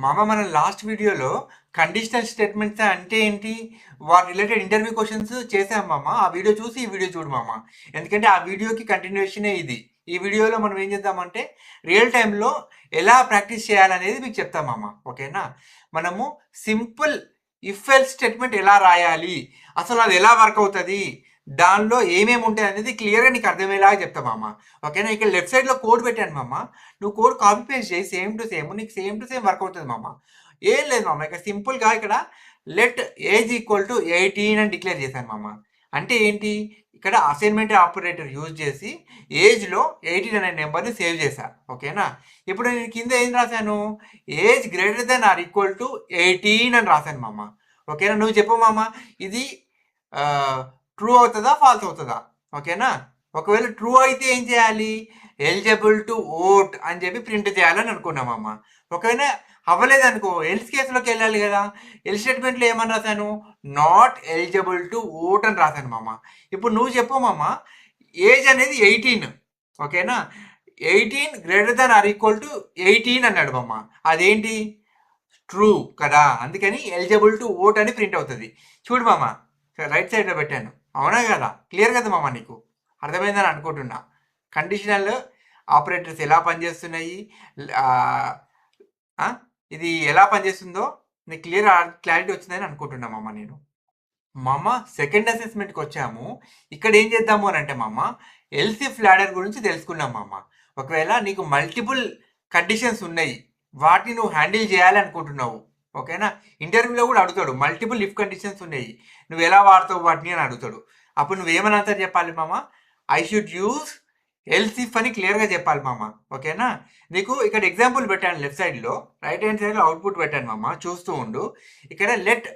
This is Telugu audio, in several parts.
మన లాస్ట్ వీడియోలో కండిషనల్ స్టేట్మెంట్స్ అంటే ఏంటి వాటి రిలేటెడ్ ఇంటర్వ్యూ క్వశ్చన్స్ చేసాం ఆ వీడియో చూసి ఈ వీడియో చూడు ఎందుకంటే ఆ వీడియోకి కంటిన్యూషనే ఇది. ఈ వీడియోలో మనం ఏం చేద్దామంటే రియల్ టైంలో ఎలా ప్రాక్టీస్ చేయాలనేది మీకు చెప్తాం ఓకేనా. మనము సింపుల్ ఇఫ్ ఎల్స్ స్టేట్మెంట్ ఎలా రాయాలి, అసలు అది ఎలా వర్క్ అవుతుంది, దానిలో ఏమేమి ఉంటాయి అనేది క్లియర్గా నీకు అర్థమయ్యేలాగా చెప్తాం ఓకేనా. ఇక్కడ లెఫ్ట్ సైడ్లో కోడ్ పెట్టాను నువ్వు కోడ్ కాపీ పేస్ట్ చేయి, సేమ్ టు సేమ్ నీకు సేమ్ టు సేమ్ వర్క్ అవుతుంది ఏం లేదు ఇక్కడ సింపుల్గా ఇక్కడ లెట్ ఏజ్ ఈక్వల్ టు 18 అని డిక్లేర్ చేశాను అంటే ఏంటి, ఇక్కడ అసైన్మెంట్ ఆపరేటర్ యూజ్ చేసి ఏజ్లో 18 అనే నెంబర్ని సేవ్ చేశా ఓకేనా. ఇప్పుడు నేను కింద ఏం రాశాను, age greater than or equal to 18 అని రాశాను ఓకేనా. నువ్వు చెప్పు ఇది ట్రూ అవుతుందా ఫాల్స్ అవుతుందా ఓకేనా. ఒకవేళ ట్రూ అయితే ఏం చేయాలి, ఎలిజిబుల్ టు ఓట్ అని చెప్పి ప్రింట్ చేయాలని అనుకున్నామమ్మా. ఒకవేళ అవ్వలేదు అనుకో ఎల్స్ కేసులోకి వెళ్ళాలి కదా. ఎల్ స్టేట్మెంట్లో ఏమని రాశాను, నాట్ ఎలిజిబుల్ టు ఓట్ అని రాశాను ఇప్పుడు నువ్వు చెప్పు ఏజ్ అనేది 18 ఓకేనా. 18 greater than or equal to 18 అన్నాడు అదేంటి ట్రూ కదా, అందుకని ఎలిజిబుల్ టు ఓట్ అని ప్రింట్ అవుతుంది. చూడు రైట్ సైడ్లో పెట్టాను, అవునా కదా, క్లియర్ కదా నీకు అర్థమైందని అనుకుంటున్నా. కండిషనల్ ఆపరేటర్స్ ఎలా పనిచేస్తున్నాయి, ఇది ఎలా పనిచేస్తుందో నీకు క్లారిటీ వచ్చిందని అనుకుంటున్నా నేను. సెకండ్ అసెస్మెంట్కి వచ్చాము. ఇక్కడ ఏం చేద్దాము అని అంటే ఎల్సిఫ్ లాడర్ గురించి తెలుసుకున్నాం ఒకవేళ నీకు మల్టిపుల్ కండిషన్స్ ఉన్నాయి, వాటిని నువ్వు హ్యాండిల్ చేయాలి అనుకుంటున్నావు ఓకేనా. ఇంటర్వ్యూలో కూడా అడుగుతాడు, మల్టిపుల్ ఇఫ్ కండిషన్స్ ఉన్నాయి, నువ్వు ఎలా వాడతావు వాటిని అని అడుగుతాడు. అప్పుడు నువ్వేమని ఆన్సర్ చెప్పాలి ఐ షుడ్ యూజ్ ఎల్సిఫ్ అని క్లియర్గా చెప్పాలి ఓకేనా. నీకు ఇక్కడ ఎగ్జాంపుల్ పెట్టాను లెఫ్ట్ సైడ్లో, రైట్ హ్యాండ్ సైడ్లో అవుట్పుట్ పెట్టాను చూస్తూ ఉండు. ఇక్కడ లెట్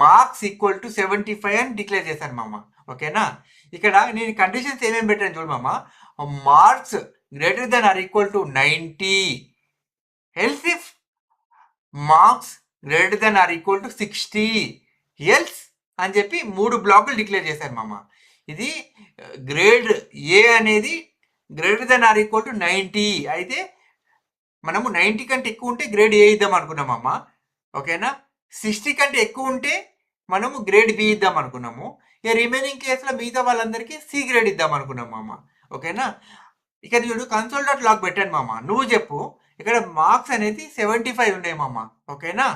మార్క్స్ ఈక్వల్ టు 75 అని డిక్లేర్ చేశాను ఓకేనా. ఇక్కడ నేను కండిషన్స్ ఏమేమి పెట్టాను చూడు marks greater than or equal to 90, elif marks greater than or equal to 60, else అని చెప్పి 3 బ్లాకులు డిక్లేర్ చేశాను ఇది గ్రేడ్ ఏ అనేది greater than or equal to 90 అయితే మనము 90 కంటే ఎక్కువ ఉంటే గ్రేడ్ ఏ ఇద్దాం అనుకున్నామమ్మా ఓకేనా. 60 కంటే ఎక్కువ ఉంటే మనము గ్రేడ్ బి ఇద్దాం అనుకున్నాము. ఇక రిమైనింగ్ కేసులో మిగతా వాళ్ళందరికీ సి గ్రేడ్ ఇద్దాం అనుకున్నాం ఓకేనా. ఇక్కడ చూడు కన్సోల్ డాట్ లాగ్ పెట్టాను నువ్వు చెప్పు ఇక్కడ మార్క్స్ అనేది 75 ఉన్నాయి ఓకేనా.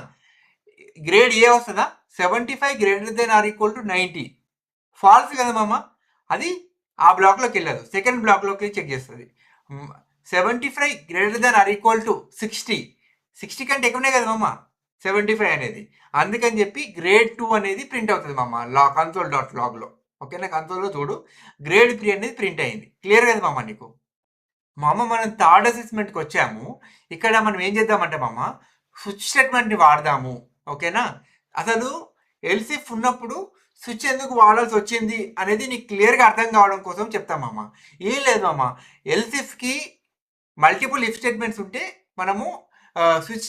గ్రేడ్ ఏ వస్తుందా, 75 greater than or equal to 90, false కదా అది ఆ బ్లాక్లోకి వెళ్ళదు, సెకండ్ బ్లాక్లోకి చెక్ చేస్తుంది. 75 greater than or equal to 60 కంటే ఎక్కువనే కదా 75 అనేది, అందుకని చెప్పి గ్రేడ్ 2 అనేది ప్రింట్ అవుతుంది కన్సోల్ డాట్ లాగ్లో ఓకేనా. కన్సోల్లో చూడు గ్రేడ్ 3 అనేది ప్రింట్ అయింది, క్లియర్ కదా నీకు. మనం థర్డ్ అసెస్మెంట్కి వచ్చాము. ఇక్కడ మనం ఏం చేద్దామంటే స్విచ్ స్టేట్మెంట్ని వాడదాము ఓకేనా. అసలు ఎల్సిఫ్ ఉన్నప్పుడు స్విచ్ ఎందుకు వాడాల్సి వచ్చింది అనేది నీకు క్లియర్గా అర్థం కావడం కోసం చెప్తాం ఏం లేదు ఎల్సిఫ్కి మల్టిపుల్ ఇఫ్ స్టేట్మెంట్స్ ఉంటే మనము స్విచ్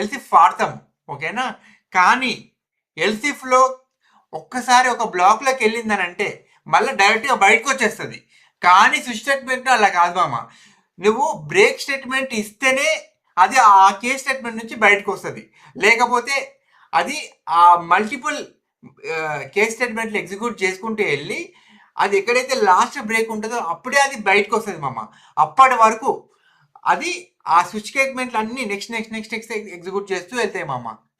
ఎల్సిఫ్ వాడతాము ఓకేనా. కానీ ఎల్సిఫ్లో ఒక్కసారి ఒక బ్లాక్లోకి వెళ్ళిందని అంటే మళ్ళీ డైరెక్ట్గా బయటకు వచ్చేస్తుంది. కానీ స్విచ్ స్టేట్మెంట్ అలా కాదు నువ్వు బ్రేక్ స్టేట్మెంట్ ఇస్తేనే అది ఆ కేస్ స్టేట్మెంట్ నుంచి బయటకు వస్తుంది, లేకపోతే అది ఆ మల్టిపుల్ కేస్ స్టేట్మెంట్లు ఎగ్జిక్యూట్ చేసుకుంటూ వెళ్ళి అది ఎక్కడైతే లాస్ట్ బ్రేక్ ఉంటుందో అప్పుడే అది బయటకు వస్తుంది అప్పటి వరకు అది ఆ స్విచ్ స్టేట్మెంట్లు అన్ని నెక్స్ట్ ఎగ్జిక్యూట్ చేస్తూ వెళ్తాయి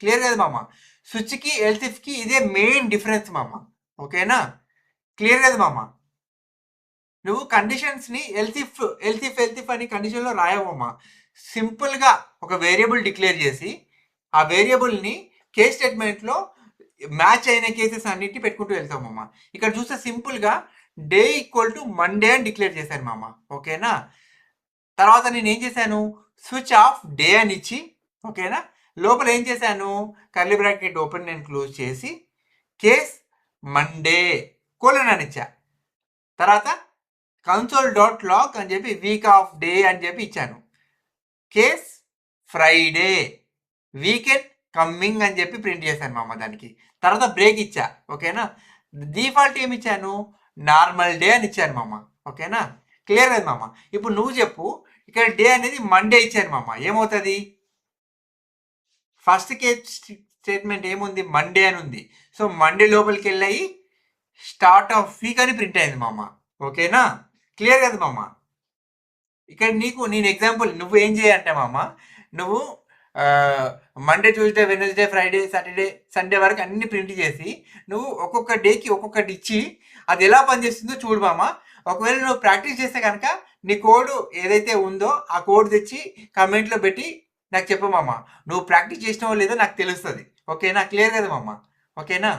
క్లియర్ కదా స్విచ్కి ఎల్సిఫ్కి ఇదే మెయిన్ డిఫరెన్స్ ఓకేనా, క్లియర్ కదా నువ్వు కండిషన్స్ని ఎల్సిఫ్ అని కండిషన్లో రాయవమ్మా. సింపుల్గా ఒక వేరియబుల్ డిక్లేర్ చేసి ఆ వేరియబుల్ని కేస్ స్టేట్మెంట్లో మ్యాచ్ అయిన కేసెస్ అన్నిటి పెట్టుకుంటూ వెళ్తామమ్మా. ఇక్కడ చూస్తే సింపుల్గా డే ఈక్వల్ టు మండే అని డిక్లేర్ చేశాను ఓకేనా. తర్వాత నేను ఏం చేశాను, స్విచ్ ఆఫ్ డే అని ఇచ్చి ఓకేనా, లోపల ఏం చేశాను, curly bracket open and close చేసి కేస్ మండే కోలన్ అని ఇచ్చా. తర్వాత కన్సోల్ డాట్ లాగ్ అని చెప్పి వీక్ ఆఫ్ డే అని చెప్పి ఇచ్చాను. కేస్ ఫ్రైడే, వీకెండ్ కమ్మింగ్ అని చెప్పి ప్రింట్ చేశాను దానికి. తర్వాత బ్రేక్ ఇచ్చా ఓకేనా. డిఫాల్ట్ ఏమి ఇచ్చాను, నార్మల్ డే అని ఇచ్చాను ఓకేనా, క్లియర్ కదా ఇప్పుడు నువ్వు చెప్పు ఇక్కడ డే అనేది మండే ఇచ్చాను ఏమవుతుంది, ఫస్ట్ కేస్ స్టేట్మెంట్ ఏముంది, మండే అని ఉంది. సో మండే లోపలికి వెళ్ళి స్టార్ట్ ఆఫ్ వీక్ అని ప్రింట్ అయింది మామ. ఓకేనా, క్లియర్ కదా మామ? ఇక్కడ నీకు నేను ఎగ్జాంపుల్ నువ్వు ఏం చేయాలంటే మామ, నువ్వు Monday, Tuesday, Wednesday, Friday, Saturday, Sunday వరకు అన్ని ప్రింట్ చేసి నువ్వు ఒక్కొక్క డేకి ఒక్కొక్కటి ఇచ్చి అది ఎలా పనిచేస్తుందో చూడు మామ. ఒకవేళ నువ్వు ప్రాక్టీస్ చేస్తే కనుక నీ కోడ్ ఏదైతే ఉందో ఆ కోడ్ తెచ్చి కమెంట్లో పెట్టి నాకు చెప్పు మామ. నువ్వు ప్రాక్టీస్ చేసినావో లేదో నాకు తెలుస్తుంది. ఓకేనా, క్లియర్ కదా మామ? ఓకేనా.